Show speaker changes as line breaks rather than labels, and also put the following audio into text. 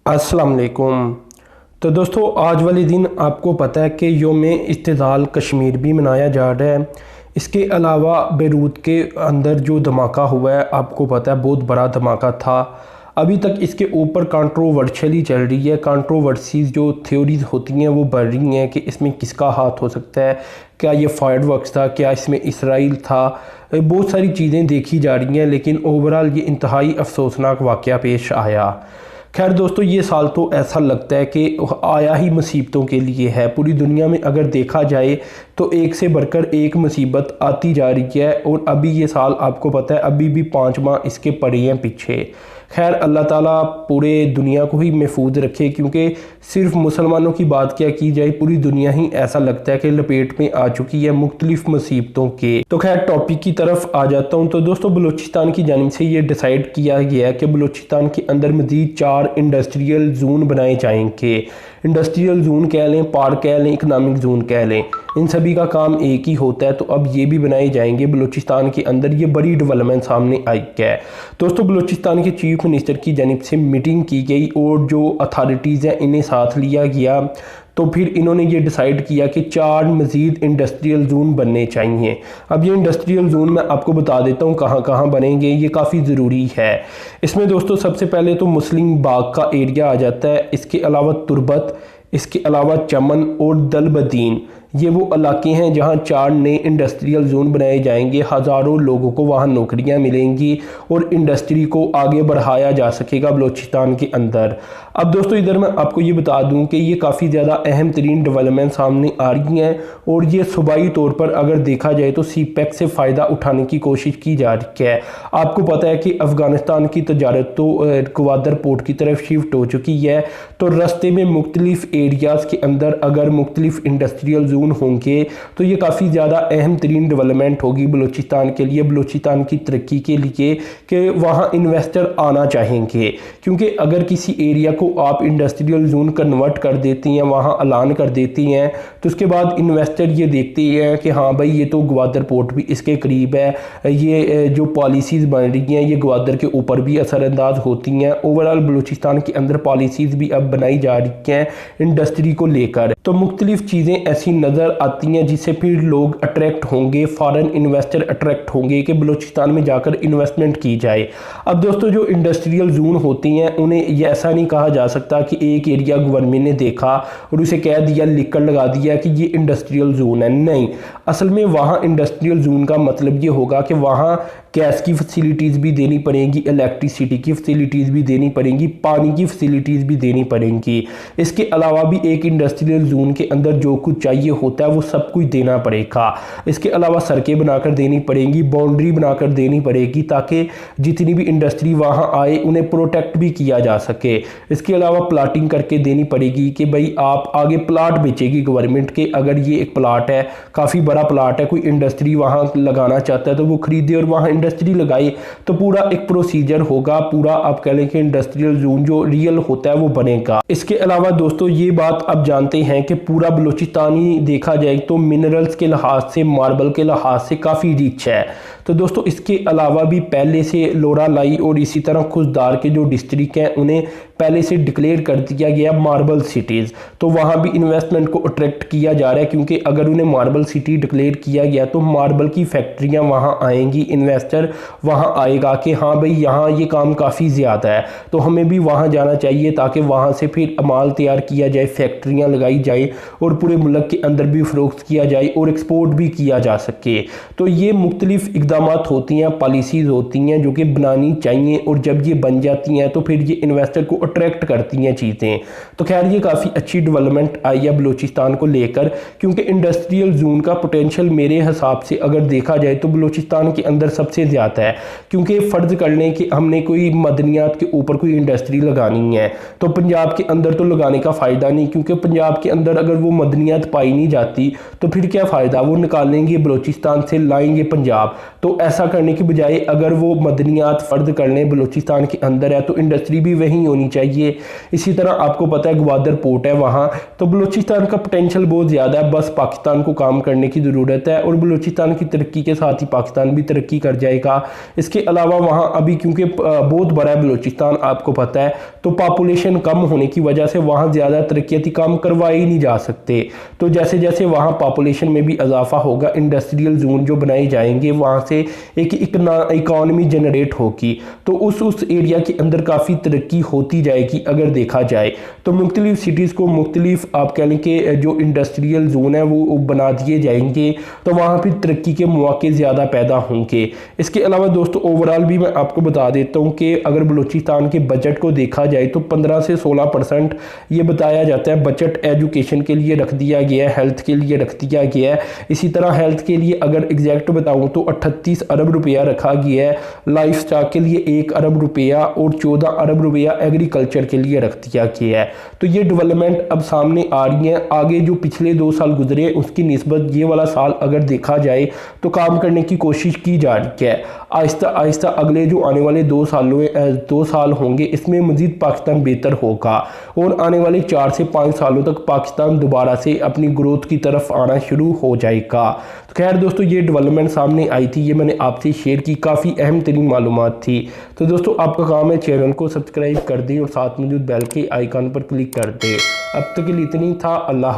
अस्सलाम वालेकुम। तो दोस्तों, आज वाले दिन आपको पता है कि योम इस्तिक़लाल कश्मीर भी मनाया जा रहा है। इसके अलावा बेरूत के अंदर जो धमाका हुआ है, आपको पता है बहुत बड़ा धमाका था। अभी तक इसके ऊपर कंट्रोवर्शियली चल रही है। कंट्रोवर्सीज जो थ्योरीज होती हैं वो बढ़ रही हैं कि इसमें किसका हाथ हो सकता है, क्या ये फायरवर्क्स था, क्या इसमें इसराइल था। बहुत सारी चीज़ें देखी जा रही हैं, लेकिन ओवरऑल ये इंतहाई अफसोसनाक वाक़या पेश आया। खैर दोस्तों, ये साल तो ऐसा लगता है कि आया ही मुसीबतों के लिए है। पूरी दुनिया में अगर देखा जाए तो एक से बढ़कर एक मुसीबत आती जा रही है, और अभी ये साल आपको पता है अभी भी 5 माह इसके पड़े हैं पीछे। खैर अल्लाह ताला पूरे दुनिया को ही महफूज रखे, क्योंकि सिर्फ मुसलमानों की बात क्या की जाए, पूरी दुनिया ही ऐसा लगता है कि लपेट में आ चुकी है मुख्तलिफ मुसीबतों के। तो खैर टॉपिक की तरफ आ जाता हूँ। तो दोस्तों, बलूचिस्तान की जानिब से ये डिसाइड किया गया है कि बलूचिस्तान के अंदर मज़ीद 4 इंडस्ट्रियल जोन बनाए जाएंगे। इंडस्ट्रियल जोन कह लें, पार्क कह लें, इकनॉमिक जोन कह लें, इन सभी का काम एक ही होता है। तो अब ये भी बनाए जाएंगे बलूचिस्तान के अंदर। ये बड़ी डेवलपमेंट सामने आई है। दोस्तों, बलूचिस्तान के चीफ मिनिस्टर की जानिब से मीटिंग की गई और जो अथॉरिटीज़ हैं इन्हें साथ लिया गया। तो फिर इन्होंने ये डिसाइड किया कि 4 मज़ीद इंडस्ट्रियल जोन बनने चाहिए। अब ये इंडस्ट्रियल जोन मैं आपको बता देता हूँ कहाँ कहाँ बनेंगे, ये काफ़ी ज़रूरी है। इसमें दोस्तों सबसे पहले तो मुस्लिम बाग का एरिया आ जाता है। इसके अलावा तुर्बत, इसके अलावा चमन और दलबदीन, ये वो इलाके हैं जहां 4 नए इंडस्ट्रियल जोन बनाए जाएंगे। हज़ारों लोगों को वहां नौकरियां मिलेंगी और इंडस्ट्री को आगे बढ़ाया जा सकेगा बलूचिस्तान के अंदर। अब दोस्तों, इधर मैं आपको ये बता दूं कि ये काफ़ी ज़्यादा अहम तरीन डेवलपमेंट सामने आ रही हैं, और ये सूबाई तौर पर अगर देखा जाए तो CPEC से फ़ायदा उठाने की कोशिश की जा रही है। आपको पता है कि अफ़गानिस्तान की तजारत तो ग्वादर पोर्ट की तरफ शिफ्ट हो चुकी है। तो रास्ते में मुख्तलिफ एरियाज़ के अंदर अगर मुख्तलिफ इंडस्ट्रियल जोन होंगे तो ये काफ़ी ज़्यादा अहम तरीन डेवलपमेंट होगी बलूचिस्तान के लिए, बलूचिस्तान की तरक्की के लिए, कि वहाँ इन्वेस्टर आना चाहेंगे। क्योंकि अगर किसी एरिया को आप इंडस्ट्रियल जोन कन्वर्ट कर देती हैं, वहाँ ऐलान कर देती हैं, तो उसके बाद इन्वेस्टर ये देखते हैं कि हाँ भाई ये तो ग्वादर पोर्ट भी इसके करीब है, ये जो पॉलिसीज़ बन रही हैं ये ग्वादर के ऊपर भी असरअंदाज होती हैं। ओवरऑल बलूचिस्तान के अंदर पॉलिसीज़ भी अब बनाई जा रही हैं इंडस्ट्री को लेकर। तो मुख्तलिफ चीज़ें ऐसी नज़र आती हैं जिससे फिर लोग अट्रैक्ट होंगे, फॉरेन इन्वेस्टर अट्रैक्ट होंगे कि बलूचिस्तान में जाकर इन्वेस्टमेंट की जाए। अब दोस्तों, जो इंडस्ट्रियल जोन होती हैं उन्हें ये ऐसा नहीं कहा जा सकता कि एक एरिया गवर्नमेंट ने देखा और उसे कह दिया, लिख कर लगा दिया कि ये इंडस्ट्रियल जोन है। नहीं, असल में वहाँ इंडस्ट्रियल जोन का मतलब ये होगा कि वहाँ गैस की फैसिलिटीज़ भी देनी पड़ेंगी, इलेक्ट्रिसिटी की फैसिलिटीज़ भी देनी पड़ेंगी, पानी की फैसिलिटीज़ भी देनी पड़ेंगी। इसके अलावा भी एक इंडस्ट्रियल जोन के अंदर जो कुछ चाहिए होता है वो सब कुछ देना पड़ेगा। इसके अलावा सड़कें बनाकर देनी पड़ेंगी, बाउंड्री बनाकर देनी पड़ेगी, ताकि जितनी भी इंडस्ट्री वहाँ आए उन्हें प्रोटेक्ट भी किया जा सके। इसके अलावा प्लाटिंग करके देनी पड़ेगी कि भाई आप आगे प्लाट बेचेगी गवर्नमेंट के। अगर ये एक प्लाट है, काफ़ी बड़ा प्लाट है, कोई इंडस्ट्री वहाँ लगाना चाहता है तो वो खरीदे और वहाँ इंडस्ट्री लगाई। तो पूरा एक प्रोसीजर होगा, पूरा आप कह लें कि इंडस्ट्रियल जोन जो रियल होता है वो बनेगा। इसके अलावा दोस्तों, ये बात आप जानते हैं कि पूरा बलूचिस्तान ही देखा जाए तो मिनरल्स के लिहाज से, मार्बल के लिहाज से काफ़ी रिच है। तो दोस्तों, इसके अलावा भी पहले से लोरा लाई और इसी तरह खुशदार के जो डिस्ट्रिक्ट हैं उन्हें पहले से डिक्लेयर कर दिया गया मार्बल सिटीज़। तो वहाँ भी इन्वेस्टमेंट को अट्रैक्ट किया जा रहा है, क्योंकि अगर उन्हें मार्बल सिटी डिक्लेयर किया गया तो मार्बल की फैक्ट्रियाँ वहाँ आएंगी, इन्वेस्टर वहाँ आएगा कि हाँ भाई यहाँ ये काम काफ़ी ज़्यादा है, तो हमें भी वहाँ जाना चाहिए, ताकि वहाँ से फिर माल तैयार किया जाए, फैक्ट्रियाँ लगाई जाए और पूरे मुल्क के अंदर भी फ़रोख्त किया जाए और एक्सपोर्ट भी किया जा सके। तो ये मुख्तलिफ इक़दामात होती हैं, पॉलिसीज़ होती हैं जो कि बनानी चाहिए, और जब ये बन जाती हैं तो फिर ये इन्वेस्टर को अट्रैक्ट करती हैं चीज़ें। तो खैर ये काफ़ी अच्छी डेवलपमेंट आई है बलूचिस्तान को लेकर, क्योंकि इंडस्ट्रियल जोन का पोटेंशियल मेरे हिसाब से अगर देखा जाए तो बलूचिस्तान के अंदर सबसे ज़्यादा है। क्योंकि फ़र्ज़ कर लें कि हमने कोई मदनियात के ऊपर कोई इंडस्ट्री लगानी है, तो पंजाब के अंदर तो लगाने का फ़ायदा नहीं, क्योंकि पंजाब के अंदर अगर वो मदनियात पाई नहीं जाती तो फिर क्या फ़ायदा, वो निकालेंगे बलूचिस्तान से लाएंगे पंजाब। तो ऐसा करने की बजाय अगर वो मदनियात फ़र्ज़ कर लें बलूचिस्तान के अंदर है तो इंडस्ट्री भी वहीं होनी चाहिए। इसी तरह आपको पता है ग्वादर पोर्ट है वहाँ, तो बलूचिस्तान का पोटेंशियल बहुत ज़्यादा है, बस पाकिस्तान को काम करने की ज़रूरत है, और बलूचिस्तान की तरक्की के साथ ही पाकिस्तान भी तरक्की कर जाएगा। जाएगा। इसके अलावा वहाँ अभी क्योंकि बहुत बड़ा है बलूचिस्तान, आपको पता है, तो पॉपुलेशन कम होने की वजह से वहाँ ज़्यादा तरक्याती काम करवाए ही नहीं जा सकते। तो जैसे जैसे वहाँ पॉपुलेशन में भी इजाफा होगा, इंडस्ट्रियल जोन जो बनाए जाएंगे, वहाँ से एक इकॉनमी जनरेट होगी, तो उस एरिया के अंदर काफ़ी तरक्की होती जाएगी। अगर देखा जाए तो मुख्तलिफ सिटीज़ को मुख्तलिफ आप कह लें कि जो इंडस्ट्रियल जोन है वो बना दिए जाएंगे, तो वहाँ पर तरक्की के मौके ज़्यादा पैदा होंगे। इसके अलावा दोस्तों ओवरऑल भी मैं आपको बता देता हूँ कि अगर बलूचिस्तान के बजट को देखा जाए तो 15 से 16% ये बताया जाता है बजट एजुकेशन के लिए रख दिया गया है, हेल्थ के लिए रख दिया गया है। इसी तरह हेल्थ के लिए अगर एग्जैक्ट बताऊँ तो 38 अरब रुपया रखा गया है, लाइफ स्टॉक के लिए 1 अरब रुपया और 14 अरब रुपया एग्रीकल्चर के लिए रख दिया गया है। तो ये डेवलपमेंट अब सामने आ रही है। आगे जो पिछले 2 साल गुजरे उसकी निस्बत ये वाला साल अगर देखा जाए तो काम करने की कोशिश की जा रही है। आहिस्ता आहिस्ता अगले जो आने वाले 2 साल होंगे इसमें मज़ीद पाकिस्तान बेहतर होगा और आने वाले 4 से 5 सालों तक पाकिस्तान दोबारा से अपनी ग्रोथ की तरफ आना शुरू हो जाएगा। तो खैर दोस्तों ये डेवलपमेंट सामने आई थी, ये मैंने आपसे शेयर की, काफ़ी अहम तरीन मालूमात थी। तो दोस्तों आपका काम है चैनल को सब्सक्राइब कर दें और साथ मौजूद बेल के आइकन पर क्लिक कर दें। अब तक के लिए इतनी था। अल्लाह।